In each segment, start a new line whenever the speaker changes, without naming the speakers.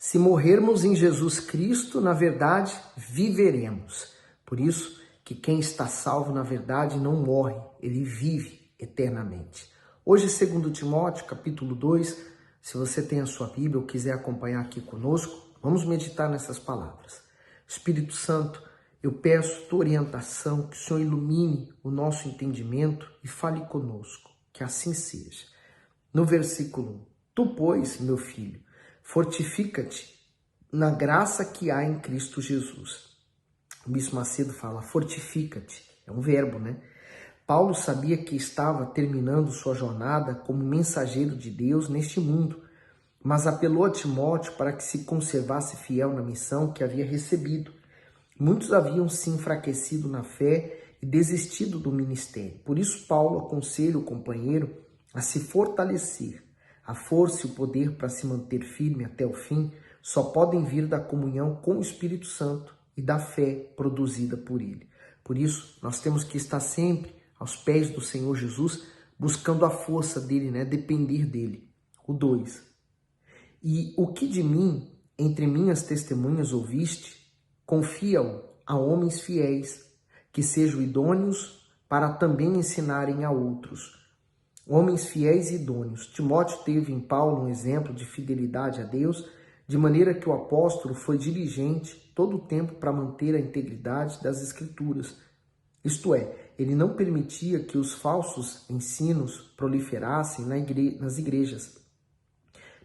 Se morrermos em Jesus Cristo, na verdade, viveremos. Por isso que quem está salvo, na verdade, não morre, ele vive eternamente. Hoje, 2 Timóteo, capítulo 2, se você tem a sua Bíblia ou quiser acompanhar aqui conosco, vamos meditar nessas palavras. Espírito Santo, eu peço tua orientação, que o Senhor ilumine o nosso entendimento e fale conosco, que assim seja. No versículo 1, tu, pois, meu filho, fortifica-te na graça que há em Cristo Jesus. O Bispo Macedo fala, fortifica-te, é um verbo, né? Paulo sabia que estava terminando sua jornada como mensageiro de Deus neste mundo, mas apelou a Timóteo para que se conservasse fiel na missão que havia recebido. Muitos haviam se enfraquecido na fé e desistido do ministério. Por isso, Paulo aconselha o companheiro a se fortalecer. A força e o poder para se manter firme até o fim só podem vir da comunhão com o Espírito Santo e da fé produzida por ele. Por isso, nós temos que estar sempre aos pés do Senhor Jesus, buscando a força dele, né? Depender dele. O 2. E o que de mim, entre minhas testemunhas ouviste, confia-o a homens fiéis, que sejam idôneos para também ensinarem a outros. Homens fiéis e idôneos. Timóteo teve em Paulo um exemplo de fidelidade a Deus, de maneira que o apóstolo foi diligente todo o tempo para manter a integridade das Escrituras. Isto é, ele não permitia que os falsos ensinos proliferassem nas igrejas.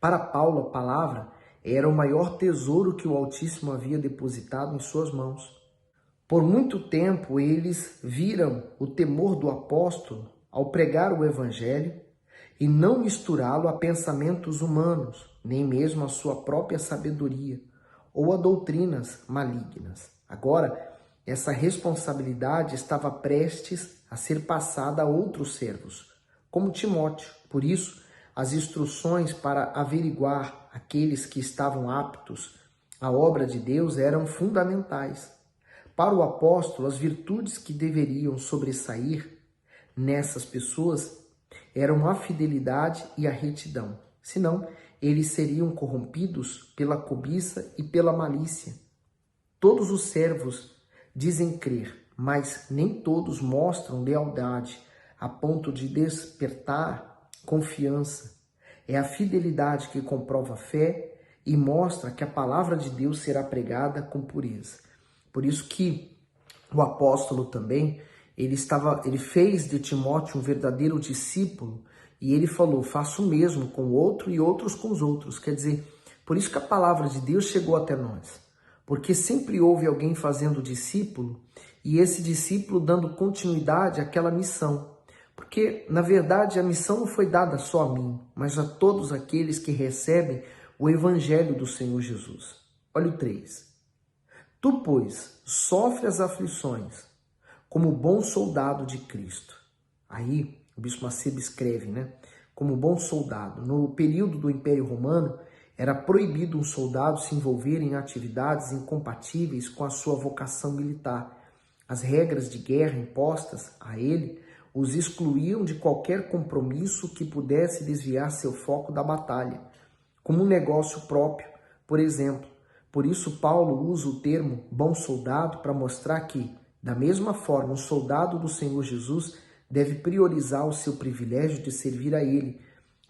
Para Paulo, a palavra era o maior tesouro que o Altíssimo havia depositado em suas mãos. Por muito tempo, eles viram o temor do apóstolo ao pregar o evangelho e não misturá-lo a pensamentos humanos, nem mesmo a sua própria sabedoria ou a doutrinas malignas. Agora, essa responsabilidade estava prestes a ser passada a outros servos, como Timóteo. Por isso, as instruções para averiguar aqueles que estavam aptos à obra de Deus eram fundamentais. Para o apóstolo, as virtudes que deveriam sobressair nessas pessoas eram a fidelidade e a retidão. Senão, eles seriam corrompidos pela cobiça e pela malícia. Todos os servos dizem crer, mas nem todos mostram lealdade a ponto de despertar confiança. É a fidelidade que comprova a fé e mostra que a palavra de Deus será pregada com pureza. Por isso que o apóstolo também, ele fez de Timóteo um verdadeiro discípulo e ele falou, faça o mesmo com o outro e outros com os outros. Quer dizer, por isso que a palavra de Deus chegou até nós. Porque sempre houve alguém fazendo discípulo e esse discípulo dando continuidade àquela missão. Porque, na verdade, a missão não foi dada só a mim, mas a todos aqueles que recebem o evangelho do Senhor Jesus. Olha o 3. Tu, pois, sofre as aflições como bom soldado de Cristo. Aí, o Bispo Macedo escreve, né? Como bom soldado. No período do Império Romano, era proibido um soldado se envolver em atividades incompatíveis com a sua vocação militar. As regras de guerra impostas a ele os excluíam de qualquer compromisso que pudesse desviar seu foco da batalha, como um negócio próprio, por exemplo. Por isso, Paulo usa o termo bom soldado para mostrar que, da mesma forma, o soldado do Senhor Jesus deve priorizar o seu privilégio de servir a ele.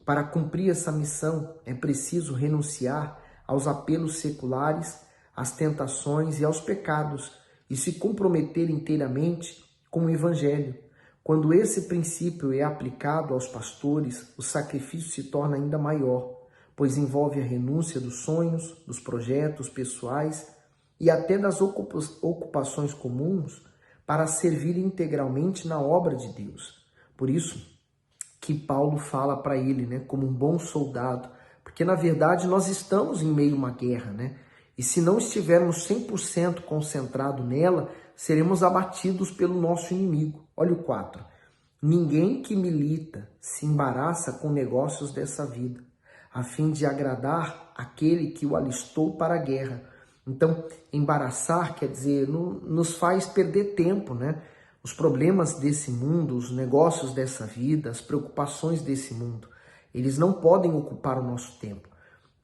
Para cumprir essa missão, é preciso renunciar aos apelos seculares, às tentações e aos pecados e se comprometer inteiramente com o Evangelho. Quando esse princípio é aplicado aos pastores, o sacrifício se torna ainda maior, pois envolve a renúncia dos sonhos, dos projetos pessoais e até das ocupações comuns para servir integralmente na obra de Deus. Por isso que Paulo fala para ele, né, como um bom soldado, porque na verdade nós estamos em meio a uma guerra, né? E se não estivermos 100% concentrados nela, seremos abatidos pelo nosso inimigo. Olha o 4. Ninguém que milita se embaraça com negócios dessa vida, a fim de agradar aquele que o alistou para a guerra. Então, embaraçar quer dizer, nos faz perder tempo, né? Os problemas desse mundo, os negócios dessa vida, as preocupações desse mundo, eles não podem ocupar o nosso tempo.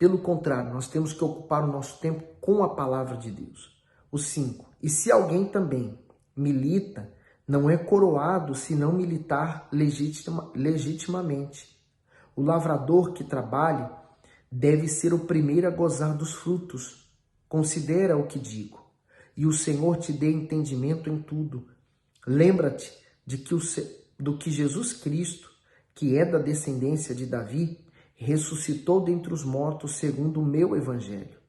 Pelo contrário, nós temos que ocupar o nosso tempo com a palavra de Deus. O 5. E se alguém também milita, não é coroado se não militar legitimamente. O lavrador que trabalha deve ser o primeiro a gozar dos frutos. Considera o que digo, e o Senhor te dê entendimento em tudo. Lembra-te do que Jesus Cristo, que é da descendência de Davi, ressuscitou dentre os mortos segundo o meu evangelho.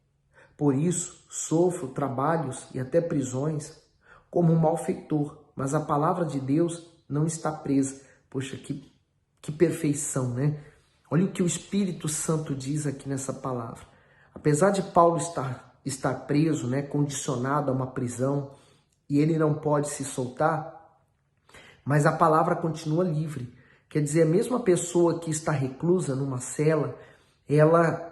Por isso, sofro trabalhos e até prisões como um malfeitor, mas a palavra de Deus não está presa. Poxa, que perfeição, né? Olha o que o Espírito Santo diz aqui nessa palavra. Apesar de Paulo estar preso, né, condicionado a uma prisão, e ele não pode se soltar, mas a palavra continua livre. Quer dizer, a mesma pessoa que está reclusa numa cela,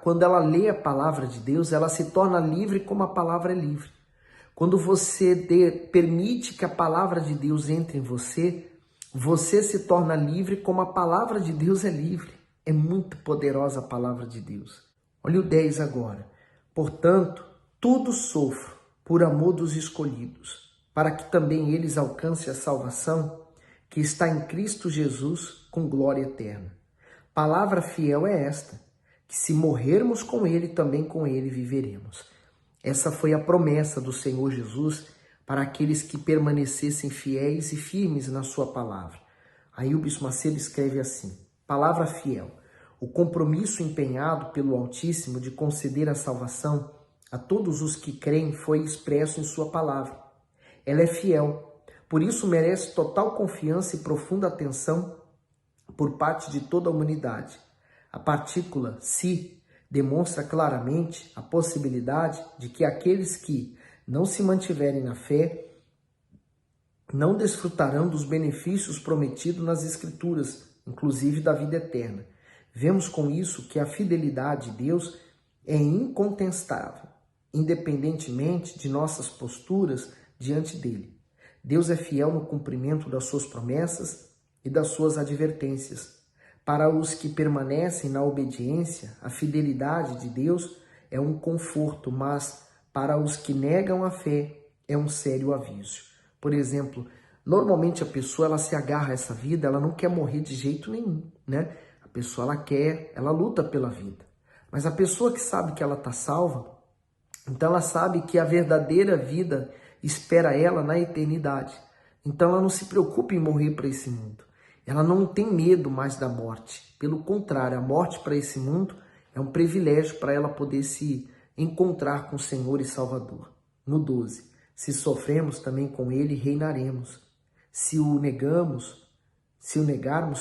quando ela lê a palavra de Deus, ela se torna livre como a palavra é livre. Quando você permite que a palavra de Deus entre em você, você se torna livre como a palavra de Deus é livre. É muito poderosa a palavra de Deus. Olha o 10 agora. Portanto, tudo sofro por amor dos escolhidos, para que também eles alcancem a salvação que está em Cristo Jesus com glória eterna. Palavra fiel é esta, que se morrermos com ele, também com ele viveremos. Essa foi a promessa do Senhor Jesus para aqueles que permanecessem fiéis e firmes na sua palavra. Aí o Bispo Macedo escreve assim: palavra fiel, o compromisso empenhado pelo Altíssimo de conceder a salvação a todos os que creem foi expresso em sua palavra. Ela é fiel, por isso merece total confiança e profunda atenção por parte de toda a humanidade. A partícula "se" demonstra claramente a possibilidade de que aqueles que não se mantiverem na fé não desfrutarão dos benefícios prometidos nas Escrituras, inclusive da vida eterna. Vemos com isso que a fidelidade de Deus é incontestável, independentemente de nossas posturas diante dele. Deus é fiel no cumprimento das suas promessas e das suas advertências. Para os que permanecem na obediência, a fidelidade de Deus é um conforto, mas para os que negam a fé é um sério aviso. Por exemplo, normalmente a pessoa ela se agarra a essa vida, ela não quer morrer de jeito nenhum, né? A pessoa ela luta pela vida. Mas a pessoa que sabe que ela está salva, então ela sabe que a verdadeira vida espera ela na eternidade. Então ela não se preocupa em morrer para esse mundo. Ela não tem medo mais da morte. Pelo contrário, a morte para esse mundo é um privilégio para ela poder se encontrar com o Senhor e Salvador. No 12, se sofremos também com ele, reinaremos. Se o negarmos,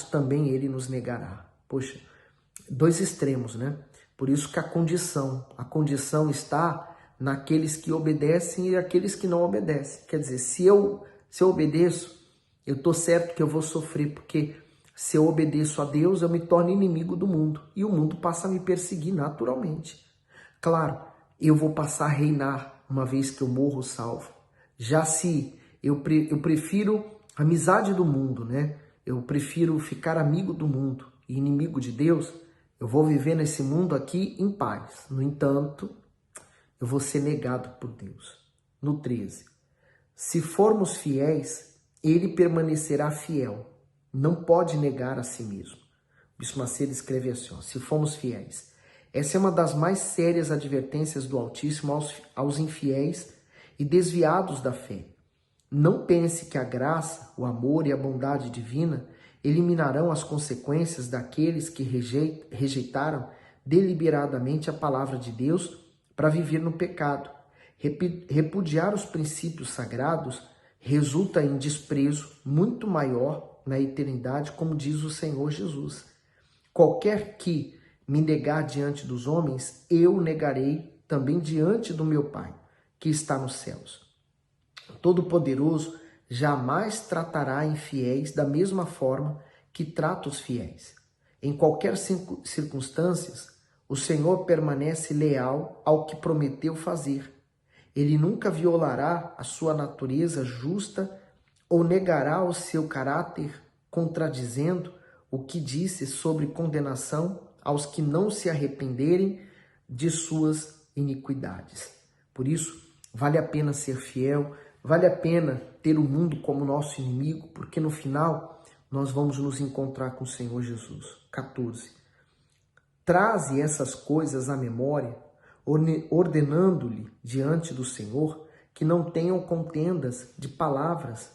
também ele nos negará. Poxa, dois extremos, né? Por isso que a condição está naqueles que obedecem e aqueles que não obedecem. Quer dizer, se eu obedeço, eu estou certo que eu vou sofrer, porque se eu obedeço a Deus, eu me torno inimigo do mundo. E o mundo passa a me perseguir naturalmente. Claro, eu vou passar a reinar uma vez que eu morro salvo. Já se eu prefiro a amizade do mundo, né? Eu prefiro ficar amigo do mundo e inimigo de Deus, eu vou viver nesse mundo aqui em paz. No entanto, eu vou ser negado por Deus. No 13, se formos fiéis, ele permanecerá fiel, não pode negar a si mesmo. O Bispo Macedo escreve assim, se formos fiéis. Essa é uma das mais sérias advertências do Altíssimo aos infiéis e desviados da fé. Não pense que a graça, o amor e a bondade divina eliminarão as consequências daqueles que rejeitaram deliberadamente a palavra de Deus para viver no pecado. Repudiar os princípios sagrados resulta em desprezo muito maior na eternidade, como diz o Senhor Jesus. Qualquer que me negar diante dos homens, eu negarei também diante do meu Pai, que está nos céus. Todo-Poderoso jamais tratará infiéis da mesma forma que trata os fiéis. Em qualquer circunstância, o Senhor permanece leal ao que prometeu fazer. Ele nunca violará a sua natureza justa ou negará o seu caráter, contradizendo o que disse sobre condenação aos que não se arrependerem de suas iniquidades. Por isso, vale a pena ser fiel, vale a pena ter o mundo como nosso inimigo, porque no final nós vamos nos encontrar com o Senhor Jesus. 14. Traze essas coisas à memória, ordenando-lhe diante do Senhor que não tenham contendas de palavras,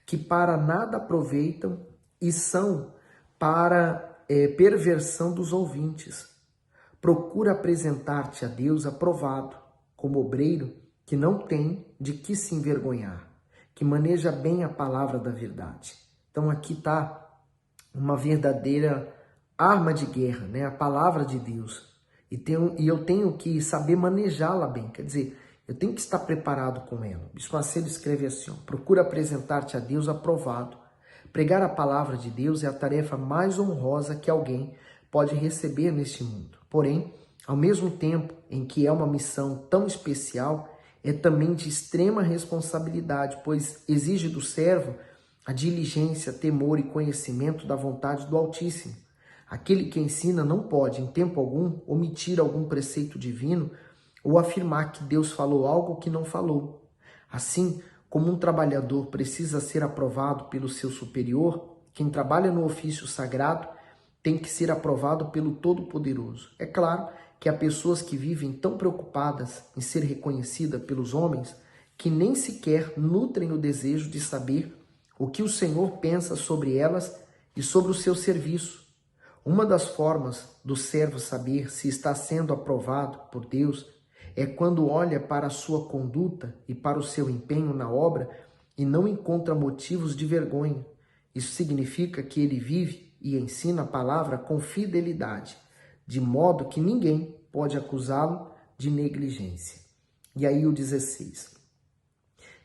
que para nada aproveitam e são para perversão dos ouvintes. Procura apresentar-te a Deus aprovado, como obreiro que não tem de que se envergonhar, que maneja bem a palavra da verdade. Então aqui está uma verdadeira arma de guerra, né? A palavra de Deus. E eu tenho que saber manejá-la bem, quer dizer, eu tenho que estar preparado com ela. O Bispo Macedo escreve assim, procura apresentar-te a Deus aprovado. Pregar a palavra de Deus é a tarefa mais honrosa que alguém pode receber neste mundo. Porém, ao mesmo tempo em que é uma missão tão especial, é também de extrema responsabilidade, pois exige do servo a diligência, temor e conhecimento da vontade do Altíssimo. Aquele que ensina não pode, em tempo algum, omitir algum preceito divino ou afirmar que Deus falou algo que não falou. Assim, como um trabalhador precisa ser aprovado pelo seu superior, quem trabalha no ofício sagrado tem que ser aprovado pelo Todo-Poderoso. É claro que há pessoas que vivem tão preocupadas em ser reconhecida pelos homens que nem sequer nutrem o desejo de saber o que o Senhor pensa sobre elas e sobre o seu serviço. Uma das formas do servo saber se está sendo aprovado por Deus é quando olha para a sua conduta e para o seu empenho na obra e não encontra motivos de vergonha. Isso significa que ele vive e ensina a palavra com fidelidade, de modo que ninguém pode acusá-lo de negligência. E aí o 16.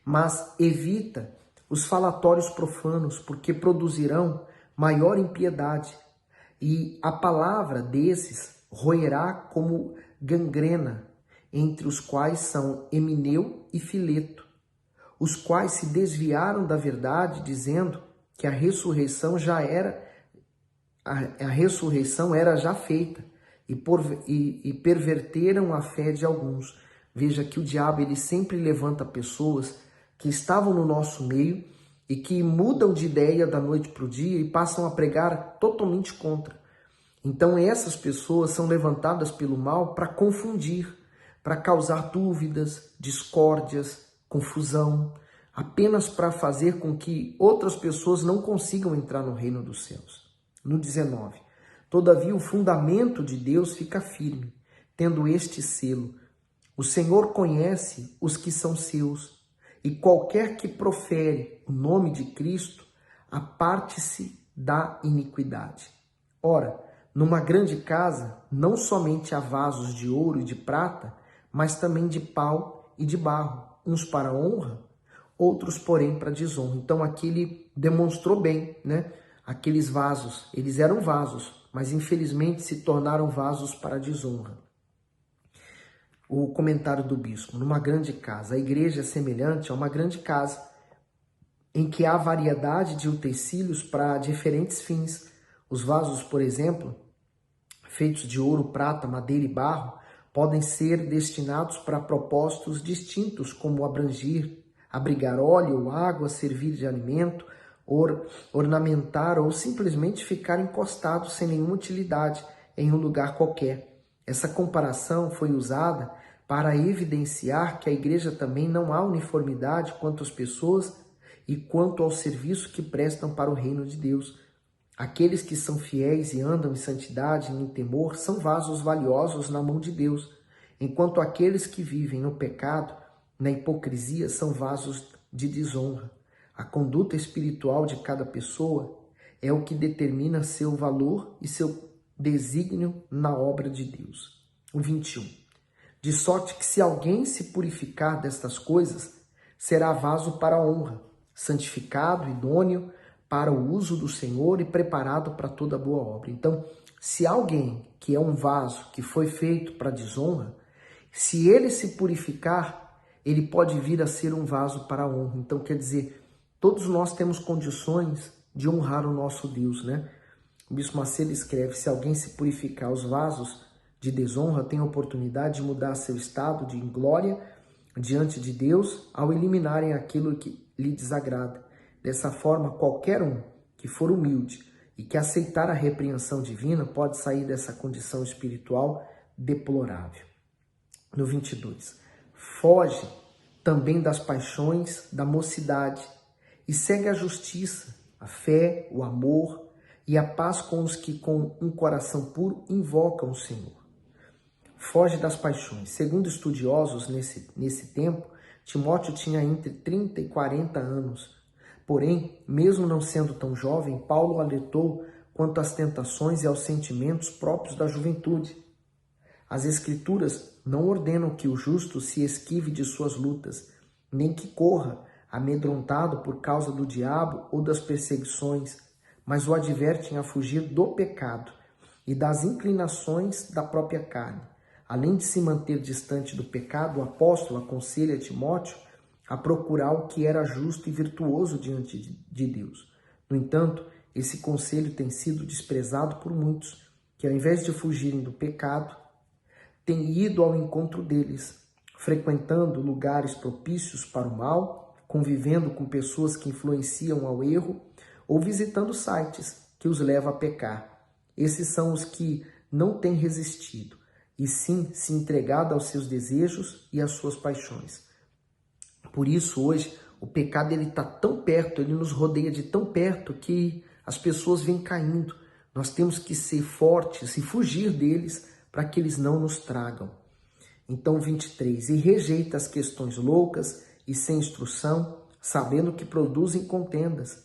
Mas evita os falatórios profanos, porque produzirão maior impiedade, e a palavra desses roerá como gangrena, entre os quais são Emineu e Fileto, os quais se desviaram da verdade, dizendo que a ressurreição era já feita, e perverteram a fé de alguns. Veja que o diabo ele sempre levanta pessoas que estavam no nosso meio e que mudam de ideia da noite para o dia e passam a pregar totalmente contra. Então essas pessoas são levantadas pelo mal para confundir, para causar dúvidas, discórdias, confusão, apenas para fazer com que outras pessoas não consigam entrar no reino dos céus. No 19. Todavia o fundamento de Deus fica firme, tendo este selo: o Senhor conhece os que são seus, e qualquer que profere o nome de Cristo, aparte-se da iniquidade. Ora, numa grande casa, não somente há vasos de ouro e de prata, mas também de pau e de barro, uns para honra, outros, porém, para desonra. Então aqui ele demonstrou bem, né? Aqueles vasos, eles eram vasos, mas infelizmente se tornaram vasos para desonra. O comentário do bispo: numa grande casa, a igreja é semelhante a uma grande casa, em que há variedade de utensílios para diferentes fins. Os vasos, por exemplo, feitos de ouro, prata, madeira e barro, podem ser destinados para propósitos distintos, como abrigar óleo ou água, servir de alimento, ornamentar ou simplesmente ficar encostados sem nenhuma utilidade em um lugar qualquer. Essa comparação foi usada para evidenciar que a igreja também não há uniformidade quanto às pessoas e quanto ao serviço que prestam para o reino de Deus. Aqueles que são fiéis e andam em santidade e em temor são vasos valiosos na mão de Deus, enquanto aqueles que vivem no pecado, na hipocrisia, são vasos de desonra. A conduta espiritual de cada pessoa é o que determina seu valor e seu desígnio na obra de Deus. O 21. De sorte que se alguém se purificar destas coisas, será vaso para a honra, santificado, idôneo, para o uso do Senhor e preparado para toda boa obra. Então, se alguém que é um vaso que foi feito para desonra, se ele se purificar, ele pode vir a ser um vaso para a honra. Então, quer dizer, todos nós temos condições de honrar o nosso Deus, né? O Bispo Macedo escreve: se alguém se purificar os vasos de desonra têm a oportunidade de mudar seu estado de glória diante de Deus ao eliminarem aquilo que lhe desagrada. Dessa forma, qualquer um que for humilde e que aceitar a repreensão divina pode sair dessa condição espiritual deplorável. No 22. Foge também das paixões da mocidade e segue a justiça, a fé, o amor e a paz com os que com um coração puro invocam o Senhor. Foge das paixões. Segundo estudiosos nesse tempo, Timóteo tinha entre 30 e 40 anos. Porém, mesmo não sendo tão jovem, Paulo alertou quanto às tentações e aos sentimentos próprios da juventude. As Escrituras não ordenam que o justo se esquive de suas lutas, nem que corra amedrontado por causa do diabo ou das perseguições, mas o advertem a fugir do pecado e das inclinações da própria carne. Além de se manter distante do pecado, o apóstolo aconselha Timóteo a procurar o que era justo e virtuoso diante de Deus. No entanto, esse conselho tem sido desprezado por muitos, que ao invés de fugirem do pecado, têm ido ao encontro deles, frequentando lugares propícios para o mal, convivendo com pessoas que influenciam ao erro ou visitando sites que os levam a pecar. Esses são os que não têm resistido, e sim se entregado aos seus desejos e às suas paixões. Por isso, hoje, o pecado está tão perto, ele nos rodeia de tão perto que as pessoas vêm caindo. Nós temos que ser fortes e fugir deles para que eles não nos tragam. Então, 23. E rejeita as questões loucas e sem instrução, sabendo que produzem contendas.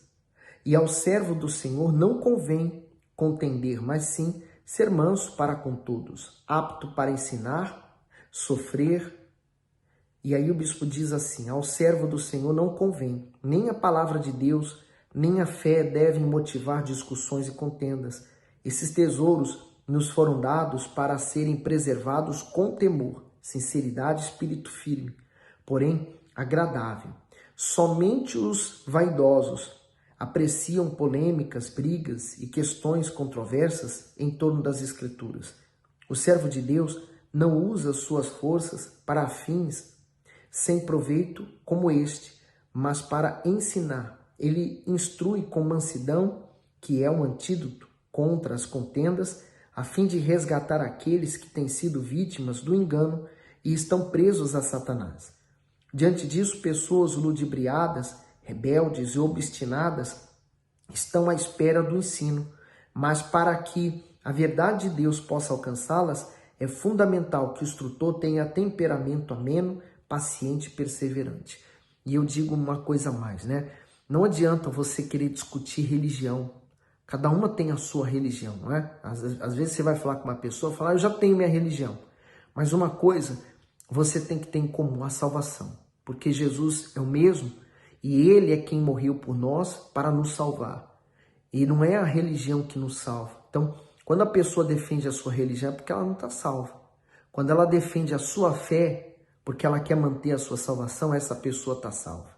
E ao servo do Senhor não convém contender, mas sim ser manso para com todos, apto para ensinar, sofrer. E aí o bispo diz assim: ao servo do Senhor não convém, nem a palavra de Deus, nem a fé devem motivar discussões e contendas. Esses tesouros nos foram dados para serem preservados com temor, sinceridade e espírito firme, porém agradável. Somente os vaidosos apreciam polêmicas, brigas e questões controversas em torno das Escrituras. O servo de Deus não usa suas forças para fins sem proveito como este, mas para ensinar. Ele instrui com mansidão, que é um antídoto contra as contendas, a fim de resgatar aqueles que têm sido vítimas do engano e estão presos a Satanás. Diante disso, pessoas ludibriadas, rebeldes e obstinadas estão à espera do ensino, mas para que a verdade de Deus possa alcançá-las, é fundamental que o instrutor tenha temperamento ameno, paciente e perseverante. E eu digo uma coisa a mais, né? Não adianta você querer discutir religião. Cada uma tem a sua religião, não é? Às vezes você vai falar com uma pessoa e falar: eu já tenho minha religião. Mas uma coisa você tem que ter em comum: a salvação. Porque Jesus é o mesmo e Ele é quem morreu por nós para nos salvar. E não é a religião que nos salva. Então, quando a pessoa defende a sua religião é porque ela não está salva. Quando ela defende a sua fé, porque ela quer manter a sua salvação, essa pessoa está salva.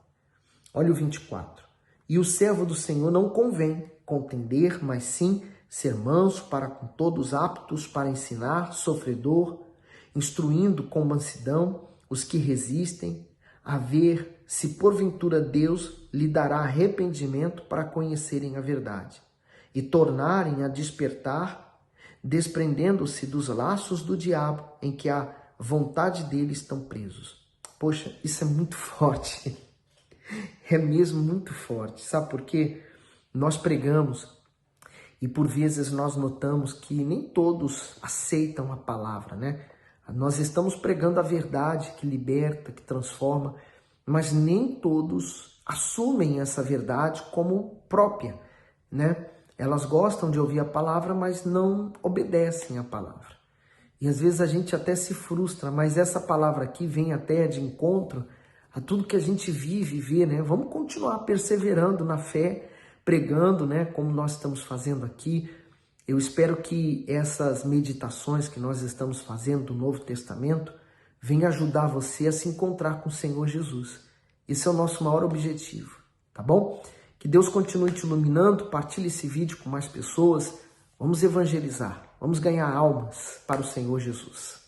Olha o 24. E o servo do Senhor não convém contender, mas sim ser manso para com todos, aptos para ensinar, sofredor, instruindo com mansidão os que resistem, a ver se porventura Deus lhe dará arrependimento para conhecerem a verdade e tornarem a despertar, desprendendo-se dos laços do diabo em que a vontade dele estão presos. Poxa, isso é muito forte. É mesmo muito forte. Sabe por quê? Nós pregamos e por vezes nós notamos que nem todos aceitam a palavra, né? Nós estamos pregando a verdade que liberta, que transforma, mas nem todos assumem essa verdade como própria, né? Elas gostam de ouvir a palavra, mas não obedecem a palavra. E às vezes a gente até se frustra, mas essa palavra aqui vem até de encontro a tudo que a gente vive e vê, né? Vamos continuar perseverando na fé, pregando, né? Como nós estamos fazendo aqui. Eu espero que essas meditações que nós estamos fazendo do Novo Testamento venham ajudar você a se encontrar com o Senhor Jesus. Esse é o nosso maior objetivo, tá bom? Que Deus continue te iluminando, partilhe esse vídeo com mais pessoas. Vamos evangelizar. Vamos ganhar almas para o Senhor Jesus.